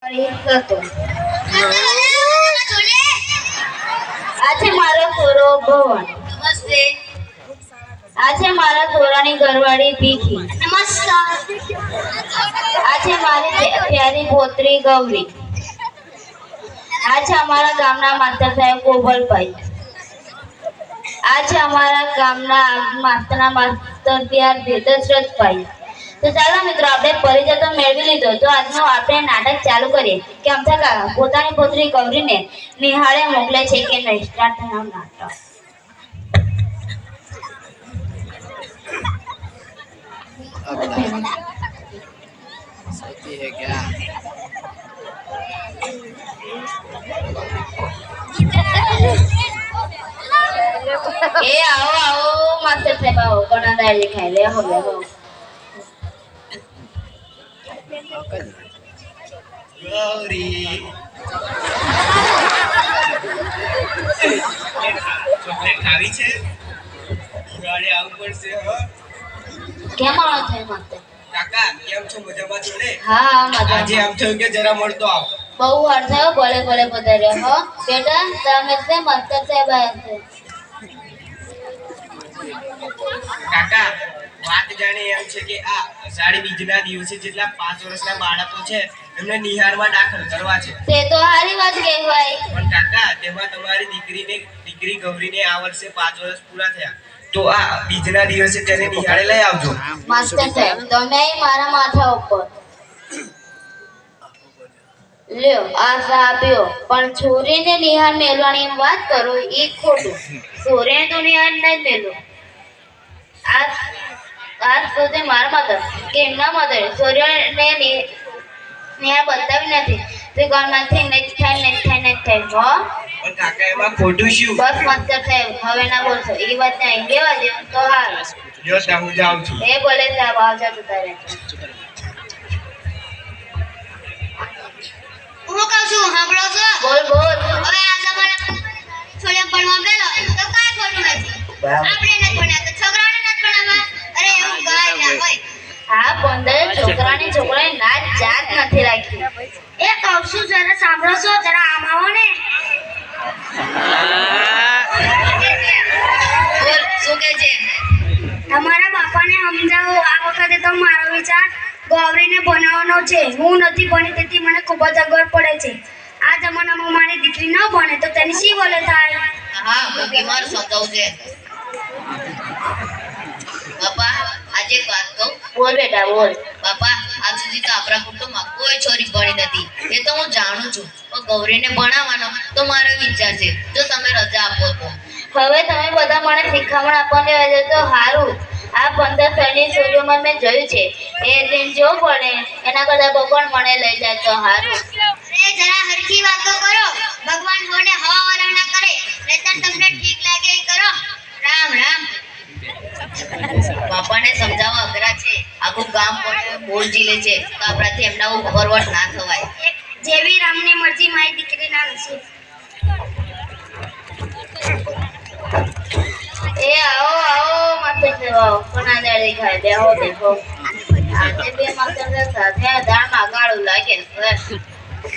હતો. આજે મારો થોરો ભવન. નમસ્તે. આજે મારા થોરાની ઘરવાળી ભીખી. નમસ્કાર. આજે મારી પ્યારી પોતરી ગૌરી. આજે અમારા ગામના માસ્ટર સાહેબ ગોપાલભાઈ. આજે અમારા ગામના માસ્ટરના માસ્ટર દશરથભાઈ. તો ચાલો મિત્રો, આપણે પરિચય તો મેળવી લીધો, તો આજનું આપણે નાટક ચાલુ કરીએ કે અમથા કાકા પોતાની પુત્રી ગૌરીને નિહાળે મોકલે છે કે નહીં. સ્ટાર્ટ થયું નાટક. सोती है क्या? એ આવો આવો માસ્ટર સાહેબ, આવો. ઘણા દાડી ખાઈ લે. હવે गौरी ચોકલેટ ખાવી છે? ગાડી આવું પડશે. હો કેમ આવો છો માસ્ટર? કાકા કેમ છો? મજામાં છો ને? હા આજે મજા. આમ થયું કે જરા મળતો આવ. બહુ વાર થયો. ભલે ભલે પધાર્યો. હો બેટા, તમે છે માસ્ટર સાહેબ આવ્યા છે. કાકા વાત જાણે એમ છે કે આ અષાઢી બીજના દિવસે જેટલા 5 વર્ષના બાળકો છે એમને નિહારમાં દાખલ કરવા છે. તે તો સારી વાત કહેવાય. પણ કાકા તેમાં તમારી દીકરી ગૌરીને આ વર્ષે 5 વર્ષ પૂરા થયા, તો આ બીજના દિવસે તેને નિહાળે લઈ આવજો. માસ્ટર સાહેબ, તમે મારા માથા ઉપર લ્યો આ આપ્યો, પણ છોરીને નિહાળ મેળવાની એમ વાત કરો એ ખોટું. છોરીને તો નિહાળ નહીં મેળવો. આજ સુધી મારા મધર કે એમના મધર છોરીઓને નિહાળ બતાવી નથી. તે ઘરમાંથી નહીં થાય. પણ કાકા એમાં ખોટું શું? બસ માસ્ટર સાહેબ, હવે ના બોલશો. એ વાત નહીં લેવા દે તો હાલ. જો હું જાઉં છું. એ બોલે સાહેબ આવજા તું તારે. હું કહું છું, સાંભળો છો? બોલ બોલ. હવે આ જમાના છોડ્યા ભણવા ગયેલો તો કાંઈ ખોટું નથી. આપણે નથી ભણ્યા તો છોકરાઓને નથી ભણાવવા. અરે એવું કાંઈ ના હોય. આ 15 છોકરાની છોકરાની નાચ જાત નથી રાખી. એ કહું છું, જરા સાંભળો છો? જરા આમ આવો ને. બોલ, શું કહે છે? તમારા બાપાને સમજાવો. આ વખતે તો મારો વિચાર ગૌરીને ભણાવવાનો છે. હું નથી ભણી તેથી મને ખૂબ જ અગવડ પડે છે. આ જમાનામાં મારી દીકરી ન ભણે તો તેની શી ભલે થાય. હા, હું બીમાર સમજાવું છે. બાપા, આજે એક વાત કહું? બોલ બેટા બોલ. બાપા, આજ સુધી તો આપણા કુટુંબમાં કોઈ છોરી ભણી નથી, એ તો હું જાણું છું. પણ ગૌરીને ભણાવવાનો તો મારો વિચાર છે. જો તમે રજા આપો તો. હવે તમે બધા મને શિખામણ આપવાની હોય તો સારું. આ 15 સૈનિક છોરીઓમાં મેં જોયું છે, એ દિન જો પડે એના કરતા ભગવાન મને લઈ જાય તો સારું. અરે જરા હરખી વાતો કરો. ભગવાન હોને હવા વરા ના કરે, નહીતર તમને ઠીક લાગે એ કરો. રામ રામ. બાપાને સમજાવવા અઘરા છે. આખું ગામ બોલ જીલે છે, તો આપણાથી એમના ઉપરવટ ના થવાય. જેવી રામની મરજી મારી દીકરીના નસીબ. એ આવો આવો માસ્ટર સાહેબ, આવો. ઘણા દાડી ખાઈ બેહો બેહો. આજે બે માસ્ટર સાહેબ સાથે દાળમાં ગાળું લાગે.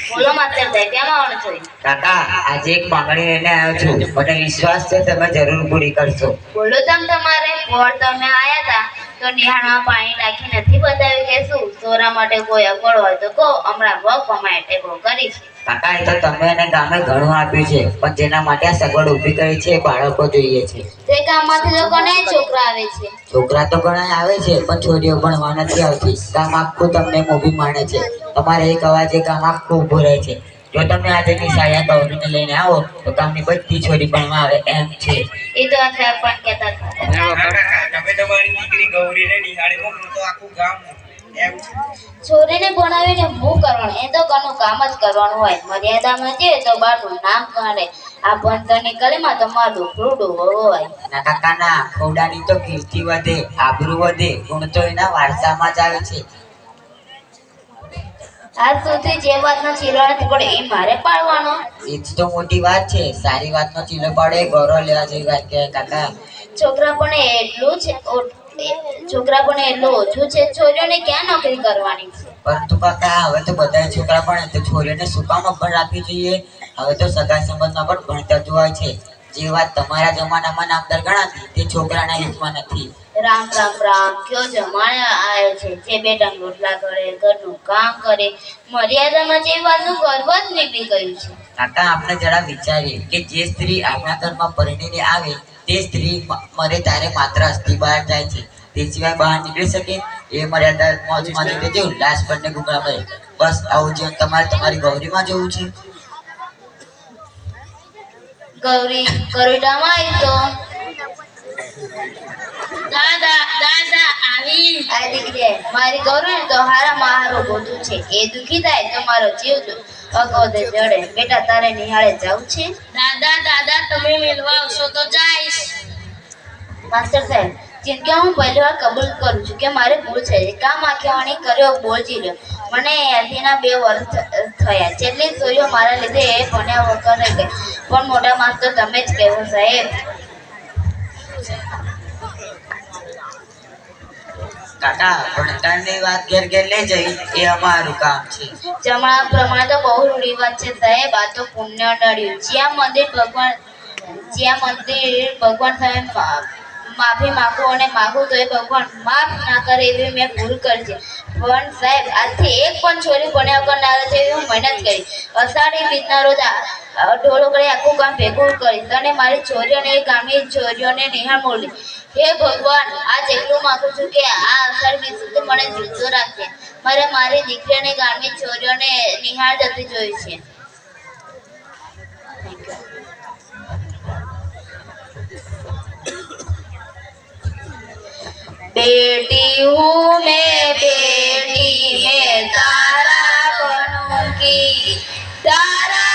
બોલો માસ્ટર સાહેબ, કેમ આવવાનું છે? કાકા આજે એક માંગણી લઈને આવ્યો છું. મને વિશ્વાસ છે તમે જરૂર પૂરી કરશો. બોલો તમારે પોર તમે આયા હતા તો નિહાળમાં પાણી નાખી નથી બતાવ્યું કે શું? સોરા માટે કોઈ અગવડ હોય તો કહો, હમણાં વક અમારે ટેકો કરીશ. કાકા એ તો તમે એને ગામે ઘણું આપ્યું છે, પણ જેના માટે આ સગવડ ઊભી કરી છે એ બાળકો જોઈએ છે. તે ગામમાંથી લોકોને છોકરા આવે છે. છોકરા તો ઘણા આવે છે, પણ છોરીઓ ભણવા નથી આવતી. ગામ આખું તમને મોભી માને છે. તમારે એક અવાજે ગામ આખું ઊભું રહે છે. જો તમે આજે નિશાળે ગૌરીને લઈને આવો તો ગામની બધી છોરી ભણવા આવે એમ છે. એ તો સાહેબ પણ કહેતા હતા. કાકા તમે તમારી દીકરી ગૌરીને નિહાળે મોકલો તો આખું ગામ એમ છે. છોરીને ભણાવીને હું કરવાનું? એ તો ઘરનું કામ જ કરવાનું હોય. મર્યાદામાં જઈએ તો બારનું નામ કાઢે. આ ભણતરની કલીમાં તો મારું ફ્રૂડું હોય. ના કાકા ના, ખોડાની તો કીર્તિ વધે, આબરૂ વધે, ગુણ તો એના વારસામાં જ આવે છે. આજ સુધી જે વાતનો ચીલો નથી પડે એ મારે પાડવાનો. એ જ તો મોટી વાત છે. સારી વાતનો ચીલો પાડે ગૌરવ લેવા જેવી વાત કે કાકા. છોકરા પણ એટલું જ છોકરા પણ એટલું ઓછું છે, છોરીઓને ક્યાં નોકરી કરવાની છે? પરંતુ કાકા હવે તો બધા છોકરા ભણે તો છોરીઓને શું કામ અભણ રાખવી જોઈએ? હવે તો સગા સંબંધમાં પણ ભણતર જોવાય છે. જે વાત તમારા જમાનામાં નામદાર ગણાતી તે છોકરાના યુગમાં નથી. રામ રામ રામ, કયો જમાનો આવે છે જે બે ટાઈમ રોટલા કરે, ઘરનું કામ કરે, મર્યાદામાં જે વાતનું ગર્વ જ નીકળી ગયું છે. કાકા આપણે જરા વિચારીએ કે જે સ્ત્રી આપણા ઘરમાં પરણીને આવે તે સ્ત્રી મરે ત્યારે માત્ર અસ્થિ બહાર જાય છે, તે સિવાય બહાર નીકળી શકે? એ મર્યાદા મોજમાં જીતે છે, ઉલ્લાસ બંને ગુંગળા ભરે. બસ આવું જીવન તમારે તમારી ગૌરીમાં જોવું છે. ગૌરી ગરુડામાં આવી તો આ દીકરી મારી ગૌરી તો હારામાં હારું ગોતું છે. એ દુખી થાય તો મારો જીવ અગોદે જડે. બેટા તારે નિહાળે જવું છે? દાદા તમે મેળવા આવશો તો જઈશ. માસ્ટર સાહેબ, જિંદગી હું પહેલી વાર કબૂલ કરું છું કે મારે ભૂલ છે. કામ આખેવાણી કર્યો, બોલજી રહ્યો. મને યાદીના 2 વર્ષ થયા. જેટલી ચોરીઓ મારા લીધે એ ભણ્યા વગર રહી ગઈ. પણ મોટા માસ્ટર તમે જ કહેવો સાહેબ. કાકા ભણતરની વાત ઘેર ઘેર લઈ જઈ એ અમારું કામ છે. જમણા પ્રમાણે તો બહુ રૂઢિવાત છે સાહેબ. આ તો પુણ્ય નડ્યું. જ્યાં મંદિર ભગવાન સામે માફી માંગો અને માગું તો એ ભગવાન માફ ના કરે એવી મેં ભૂલ કરી છે. પણ સાહેબ આજથી એક પણ છોરી ભણ્યા વગર ના રહે છે એવી હું મહેનત કરી. અષાઢી બીજના રોજ ઢોળકડે આખું કામ ભેગું કરીશ અને મારી છોરીઓને એ ગામની છોરીઓને નિહાળ મોકલી. હે ભગવાન, આજ એટલું માંગુ છું કે આ અષાઢી બીજ સુધી મને જીવતો રાખજે. મારે મારી દીકરીઓને ગામની છોરીઓને નિહાળ જતી જોઈ છે. बेटी हूँ मैं, बेटी मैं तारा बनूंगी, तारा